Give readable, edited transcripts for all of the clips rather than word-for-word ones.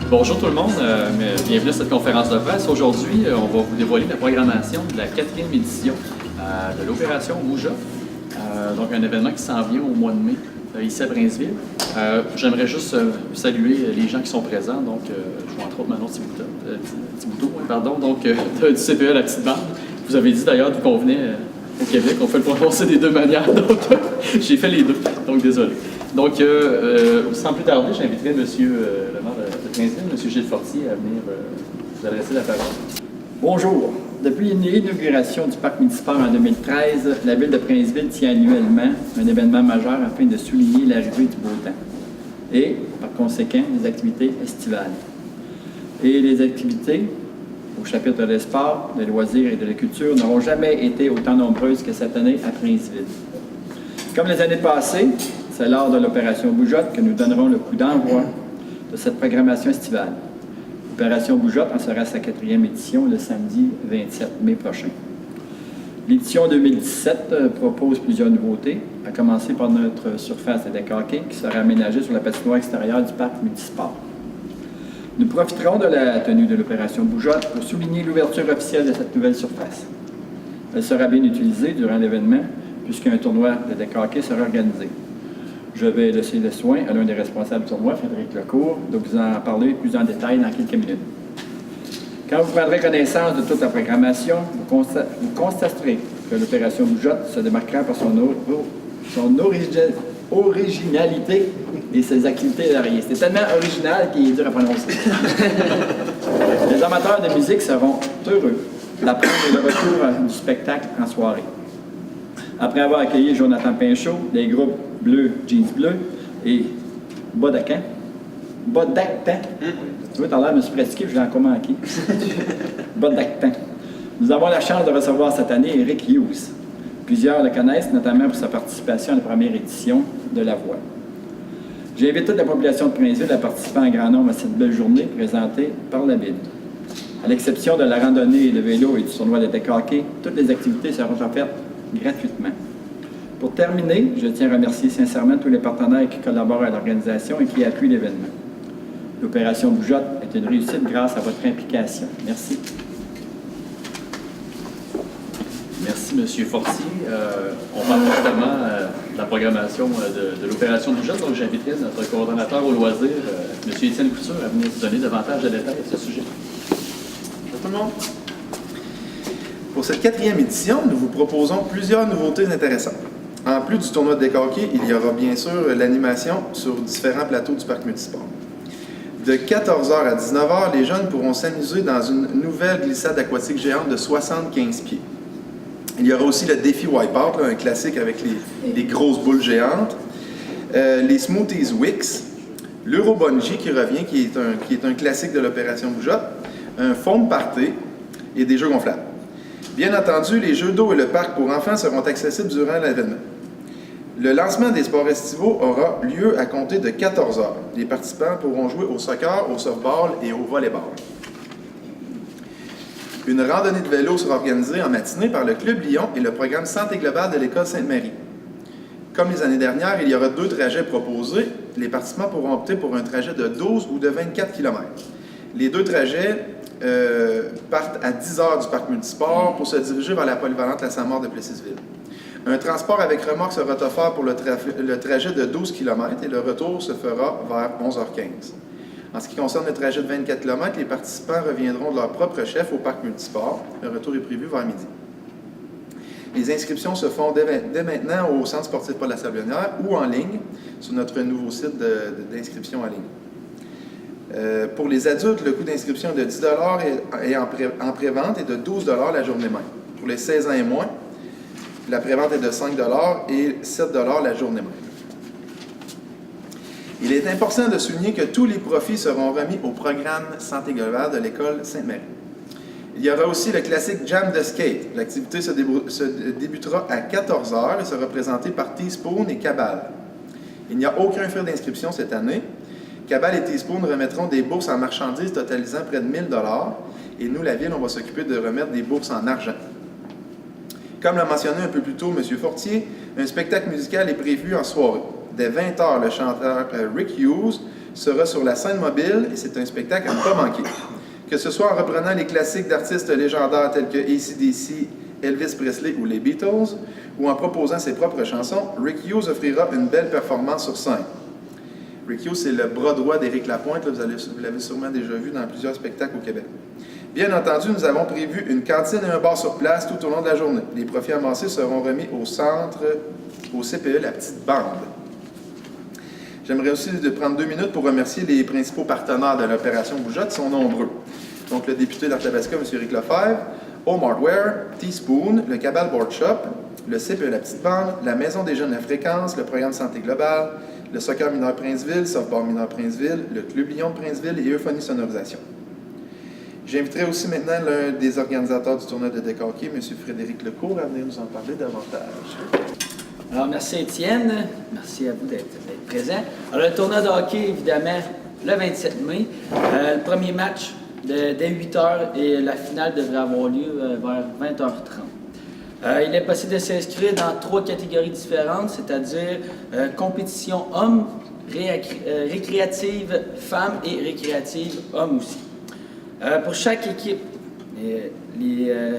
Bonjour tout le monde, bienvenue à cette conférence de presse. Aujourd'hui, on va vous dévoiler la programmation de la 4e édition de l'Opération Bouja. Donc un événement qui s'en vient au mois de mai ici à Princeville. J'aimerais juste saluer les gens qui sont présents. Donc, je vois entre autres Manon Thibouteau, donc du CPE La Petite Bande. Vous avez dit d'ailleurs qu'on venait au Québec, on fait le prononcer des deux manières, donc j'ai fait les deux, donc désolé. Donc, sans plus tarder, j'inviterai M. le maire de Princeville, M. Gilles Fortier, à venir vous adresser la parole. Bonjour. Depuis l'inauguration du parc municipal en 2013, la ville de Princeville tient annuellement un événement majeur afin de souligner l'arrivée du beau temps et, par conséquent, les activités estivales. Et les activités au chapitre des sports, des loisirs et de la culture n'auront jamais été autant nombreuses que cette année à Princeville. Comme les années passées, c'est lors de l'opération Boujotte que nous donnerons le coup d'envoi de cette programmation estivale. L'opération Boujotte en sera sa 4e édition le samedi 27 mai prochain. L'édition 2017 propose plusieurs nouveautés, à commencer par notre surface de deck hockey qui sera aménagée sur la patinoire extérieure du parc municipal. Nous profiterons de la tenue de l'opération Boujotte pour souligner l'ouverture officielle de cette nouvelle surface. Elle sera bien utilisée durant l'événement puisqu'un tournoi de deck hockey sera organisé. Je vais laisser le soin à l'un des responsables du tournoi, Frédéric Lecourt, de vous en parler plus en détail dans quelques minutes. Quand vous prendrez connaissance de toute la programmation, vous constaterez que l'opération Boujotte se démarquera par son originalité et ses activités variées. C'est tellement original qu'il est dur à prononcer. Les amateurs de musique seront heureux d'apprendre le retour du spectacle en soirée. Après avoir accueilli Jonathan Pinchot, les groupes Bleu, Jeans Bleu et Bodactan. Bodactan. Tu vois, tout à l'heure, je me suis pratiqué, je l'ai encore manqué. Bodactan. Nous avons la chance de recevoir cette année Eric Hughes. Plusieurs le connaissent, notamment pour sa participation à la première édition de La Voix. J'invite toute la population de Princeville à participer en grand nombre à cette belle journée présentée par la ville. À l'exception de la randonnée, le vélo et du tournoi de deck hockey, toutes les activités seront offertes gratuitement. Pour terminer, je tiens à remercier sincèrement tous les partenaires qui collaborent à l'organisation et qui appuient l'événement. L'opération Boujotte est une réussite grâce à votre implication. Merci. Merci, M. Fortier. On parle justement de la programmation de l'opération Boujotte, donc j'inviterai notre coordonnateur au loisir, M. Étienne Couture, à venir nous donner davantage de détails à ce sujet. Bonjour tout le monde. Pour cette 4e édition, nous vous proposons plusieurs nouveautés intéressantes. En plus du tournoi de deck hockey, il y aura bien sûr l'animation sur différents plateaux du parc municipal. De 14h à 19h, les jeunes pourront s'amuser dans une nouvelle glissade aquatique géante de 75 pieds. Il y aura aussi le défi Wipeout, un classique avec les grosses boules géantes, les Smoothies Wix, l'Eurobungee qui revient, qui est un classique de l'opération Boujotte, un foam party et des jeux gonflables. Bien entendu, les jeux d'eau et le parc pour enfants seront accessibles durant l'événement. Le lancement des sports estivaux aura lieu à compter de 14h. Les participants pourront jouer au soccer, au softball et au volleyball. Une randonnée de vélo sera organisée en matinée par le Club Lyon et le programme Santé globale de l'École Sainte-Marie. Comme les années dernières, il y aura 2 trajets proposés. Les participants pourront opter pour un trajet de 12 ou de 24 km. Les 2 trajets partent à 10h du parc municipal pour se diriger vers la polyvalente La Saint-Maur de Plessisville. Un transport avec remorque sera offert pour le trajet de 12 km et le retour se fera vers 11h15. En ce qui concerne le trajet de 24 km, les participants reviendront de leur propre chef au parc municipal. Le retour est prévu vers midi. Les inscriptions se font dès maintenant au Centre sportif Paul-la-Sablonnière ou en ligne sur notre nouveau site d'inscription en ligne. Pour les adultes, le coût d'inscription est de 10 $ en prévente et de 12 $ la journée même. Pour les 16 ans et moins, la prévente est de 5 $ et 7 $ la journée même. Il est important de souligner que tous les profits seront remis au programme Santé globale de l'École Sainte-Marie. Il y aura aussi le classique Jam de skate. L'activité se débutera à 14h et sera présentée par Teaspoon et Cabal. Il n'y a aucun frais d'inscription cette année. Cabal et Teaspoon remettront des bourses en marchandises totalisant près de 1 000 $ et nous, la Ville, on va s'occuper de remettre des bourses en argent. Comme l'a mentionné un peu plus tôt M. Fortier, un spectacle musical est prévu en soirée. Dès 20h, le chanteur Rick Hughes sera sur la scène mobile et c'est un spectacle à ne pas manquer. Que ce soit en reprenant les classiques d'artistes légendaires tels que AC/DC, Elvis Presley ou les Beatles, ou en proposant ses propres chansons, Rick Hughes offrira une belle performance sur scène. Rick Hughes, c'est le bras droit d'Éric Lapointe, là, vous l'avez sûrement déjà vu dans plusieurs spectacles au Québec. Bien entendu, nous avons prévu une cantine et un bar sur place tout au long de la journée. Les profits amassés seront remis au centre, au CPE La Petite Bande. J'aimerais aussi prendre 2 minutes pour remercier les principaux partenaires de l'opération Bougeotte, ils sont nombreux. Donc le député d'Arthabasca, M. Éric Lefebvre, Home Hardware, Teaspoon, le Cabal Board Shop, le CPE La Petite Bande, la Maison des Jeunes La Fréquence, le Programme Santé Globale, le Soccer Mineur Princeville, Softball Mineur Princeville, le Club Lion de Princeville et Euphonie Sonorisation. J'inviterai aussi maintenant l'un des organisateurs du tournoi de deck hockey, M. Frédéric Lecourt, à venir nous en parler davantage. Alors, merci Étienne. Merci à vous d'être présent. Alors, le tournoi de hockey, évidemment, le 27 mai. Le premier match dès 8h et la finale devrait avoir lieu vers 20h30. Il est possible de s'inscrire dans 3 catégories différentes, c'est-à-dire compétition hommes, récréative femmes et récréative hommes aussi. Pour chaque équipe,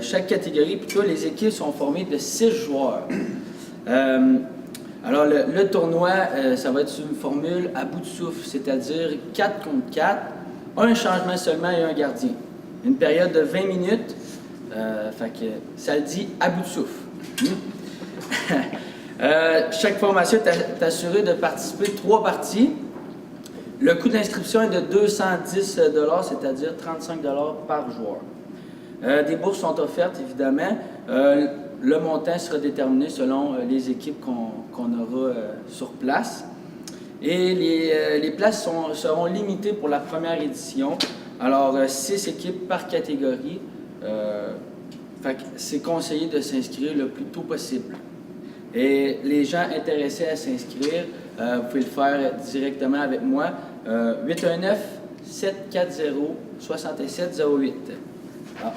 chaque catégorie, plutôt, les équipes sont formées de 6 joueurs. Alors, le tournoi, ça va être une formule à bout de souffle, c'est-à-dire 4 contre 4, un changement seulement et un gardien. Une période de 20 minutes, fait que ça le dit à bout de souffle. Chaque formation est assurée de participer 3 parties. Le coût d'inscription est de 210 $, c'est-à-dire 35 $ par joueur. Des bourses sont offertes, évidemment. Le montant sera déterminé selon les équipes qu'on aura sur place. Et les places seront limitées pour la première édition. Alors, 6 équipes par catégorie. C'est conseillé de s'inscrire le plus tôt possible. Et les gens intéressés à s'inscrire, vous pouvez le faire directement avec moi. 819-740-6708.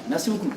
Merci beaucoup.